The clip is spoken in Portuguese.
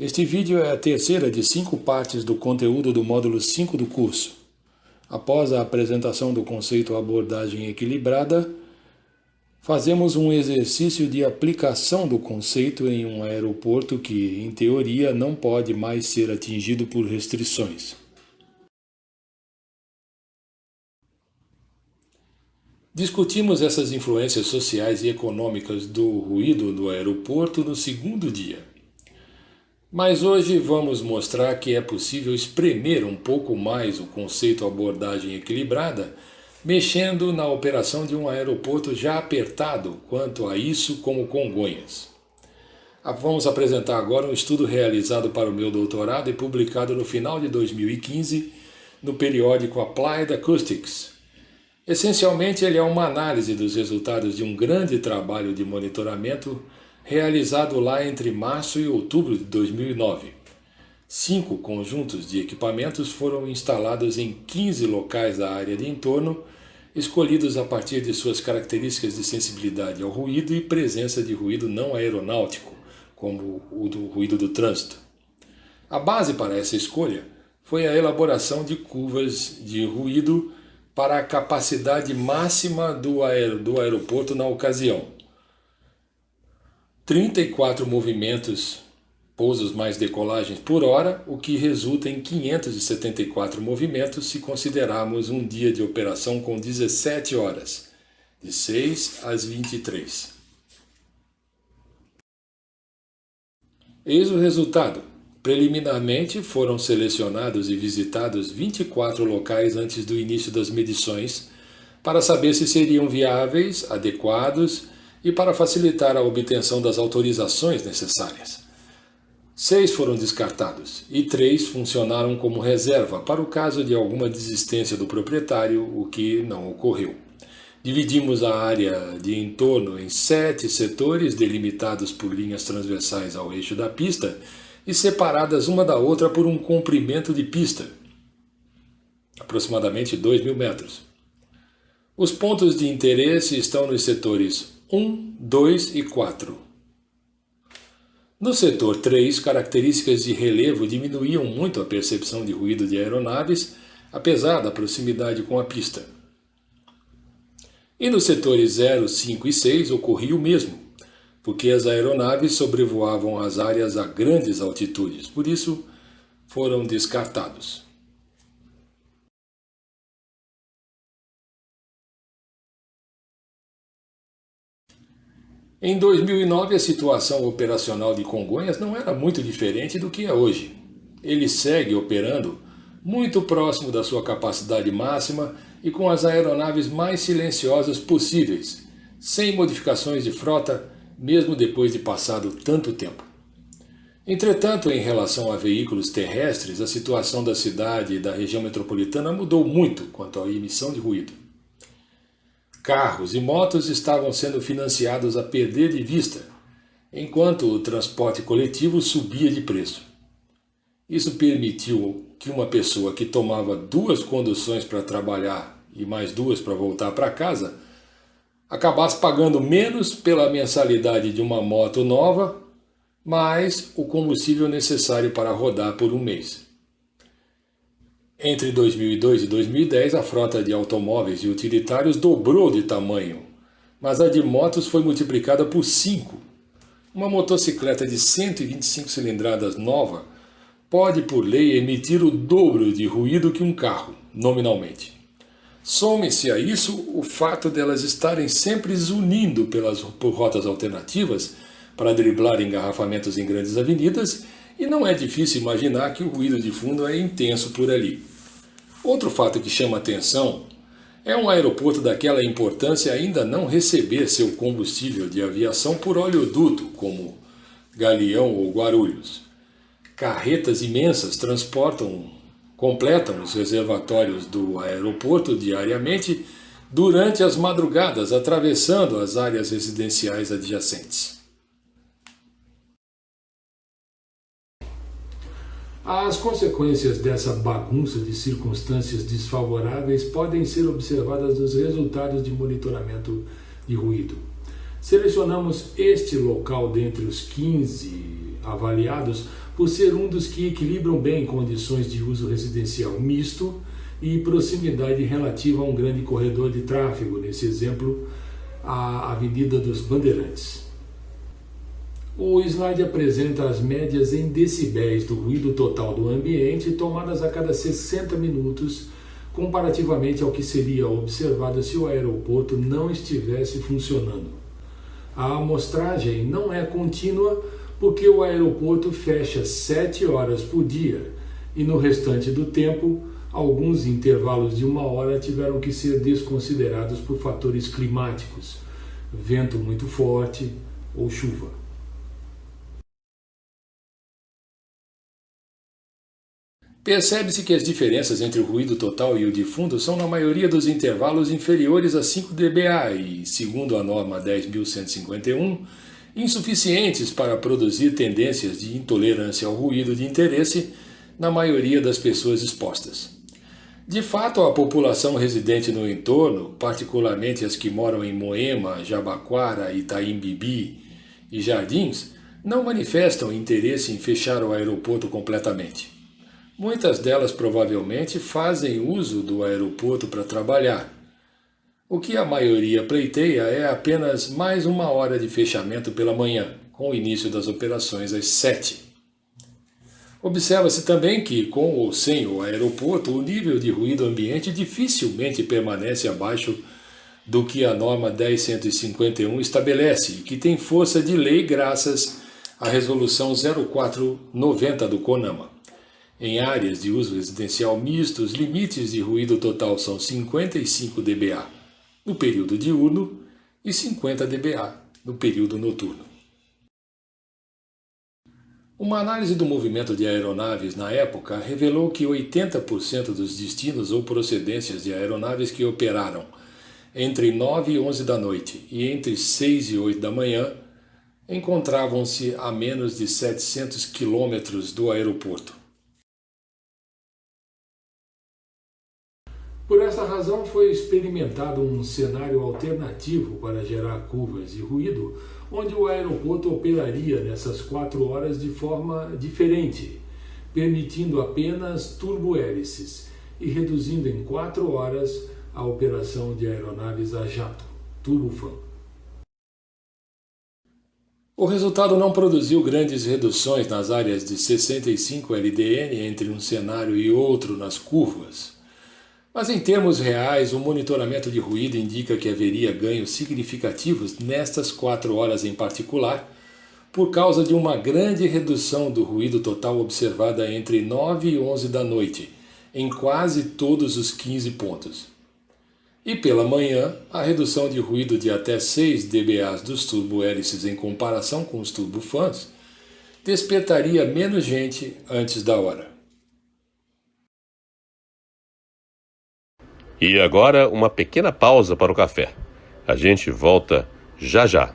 Este vídeo é a terceira de 5 partes do conteúdo do módulo 5 do curso. Após a apresentação do conceito abordagem equilibrada, fazemos um exercício de aplicação do conceito em um aeroporto que, em teoria, não pode mais ser atingido por restrições. Discutimos essas influências sociais e econômicas do ruído do aeroporto no segundo dia. Mas hoje vamos mostrar que é possível espremer um pouco mais o conceito abordagem equilibrada, mexendo na operação de um aeroporto já apertado quanto a isso como Congonhas. Vamos apresentar agora um estudo realizado para o meu doutorado e publicado no final de 2015 no periódico Applied Acoustics. Essencialmente, ele é uma análise dos resultados de um grande trabalho de monitoramento realizado lá entre março e outubro de 2009. 5 conjuntos de equipamentos foram instalados em 15 locais da área de entorno, escolhidos a partir de suas características de sensibilidade ao ruído e presença de ruído não aeronáutico, como o do ruído do trânsito. A base para essa escolha foi a elaboração de curvas de ruído para a capacidade máxima do aeroporto na ocasião. 34 movimentos, pousos mais decolagens por hora, o que resulta em 574 movimentos se considerarmos um dia de operação com 17 horas, de 6 às 23. Eis o resultado. Preliminarmente, foram selecionados e visitados 24 locais antes do início das medições, para saber se seriam viáveis, adequados e para facilitar a obtenção das autorizações necessárias. 6 foram descartados e 3 funcionaram como reserva para o caso de alguma desistência do proprietário, o que não ocorreu. Dividimos a área de entorno em 7 setores delimitados por linhas transversais ao eixo da pista e separadas uma da outra por um comprimento de pista, aproximadamente 2.000 metros. Os pontos de interesse estão nos setores 1, 2 e 4. No setor 3, características de relevo diminuíam muito a percepção de ruído de aeronaves, apesar da proximidade com a pista. E nos setores 0, 5 e 6 ocorria o mesmo, porque as aeronaves sobrevoavam as áreas a grandes altitudes, por isso foram descartados. Em 2009, a situação operacional de Congonhas não era muito diferente do que é hoje. Ele segue operando muito próximo da sua capacidade máxima e com as aeronaves mais silenciosas possíveis, sem modificações de frota, mesmo depois de passado tanto tempo. Entretanto, em relação a veículos terrestres, a situação da cidade e da região metropolitana mudou muito quanto à emissão de ruído. Carros e motos estavam sendo financiados a perder de vista, enquanto o transporte coletivo subia de preço. Isso permitiu que uma pessoa que tomava 2 conduções para trabalhar e mais 2 para voltar para casa acabasse pagando menos pela mensalidade de uma moto nova, mais o combustível necessário para rodar por um mês. Entre 2002 e 2010, a frota de automóveis e utilitários dobrou de tamanho, mas a de motos foi multiplicada por 5. Uma motocicleta de 125 cilindradas nova pode, por lei, emitir o dobro de ruído que um carro, nominalmente. Some-se a isso o fato delas estarem sempre zunindo por rotas alternativas para driblar engarrafamentos em grandes avenidas, e não é difícil imaginar que o ruído de fundo é intenso por ali. Outro fato que chama atenção é um aeroporto daquela importância ainda não receber seu combustível de aviação por oleoduto, como Galeão ou Guarulhos. Carretas imensas completam os reservatórios do aeroporto diariamente durante as madrugadas, atravessando as áreas residenciais adjacentes. As consequências dessa bagunça de circunstâncias desfavoráveis podem ser observadas nos resultados de monitoramento de ruído. Selecionamos este local dentre os 15 avaliados por ser um dos que equilibram bem condições de uso residencial misto e proximidade relativa a um grande corredor de tráfego, nesse exemplo, a Avenida dos Bandeirantes. O slide apresenta as médias em decibéis do ruído total do ambiente tomadas a cada 60 minutos, comparativamente ao que seria observado se o aeroporto não estivesse funcionando. A amostragem não é contínua porque o aeroporto fecha 7 horas por dia e no restante do tempo, alguns intervalos de 1 hora tiveram que ser desconsiderados por fatores climáticos, vento muito forte ou chuva. Percebe-se que as diferenças entre o ruído total e o de fundo são na maioria dos intervalos inferiores a 5 dBA e, segundo a norma 10.151, insuficientes para produzir tendências de intolerância ao ruído de interesse na maioria das pessoas expostas. De fato, a população residente no entorno, particularmente as que moram em Moema, Jabaquara, Itaim-Bibi e Jardins, não manifestam interesse em fechar o aeroporto completamente. Muitas delas provavelmente fazem uso do aeroporto para trabalhar. O que a maioria pleiteia é apenas mais 1 hora de fechamento pela manhã, com o início das operações às 7. Observa-se também que, com ou sem o aeroporto, o nível de ruído ambiente dificilmente permanece abaixo do que a norma 10.151 estabelece, e que tem força de lei graças à resolução 0490 do CONAMA. Em áreas de uso residencial misto, os limites de ruído total são 55 dBA no período diurno e 50 dBA no período noturno. Uma análise do movimento de aeronaves na época revelou que 80% dos destinos ou procedências de aeronaves que operaram entre 9 e 11 da noite e entre 6 e 8 da manhã encontravam-se a menos de 700 quilômetros do aeroporto. Por essa razão, foi experimentado um cenário alternativo para gerar curvas de ruído, onde o aeroporto operaria nessas 4 horas de forma diferente, permitindo apenas turbohélices e reduzindo em 4 horas a operação de aeronaves a jato, turbofan. O resultado não produziu grandes reduções nas áreas de 65 LDN entre um cenário e outro nas curvas. Mas em termos reais, o monitoramento de ruído indica que haveria ganhos significativos nestas 4 horas em particular, por causa de uma grande redução do ruído total observada entre 9 e 11 da noite, em quase todos os 15 pontos. E pela manhã, a redução de ruído de até 6 dBA dos turbohélices em comparação com os turbofans despertaria menos gente antes da hora. E agora uma pequena pausa para o café. A gente volta já já.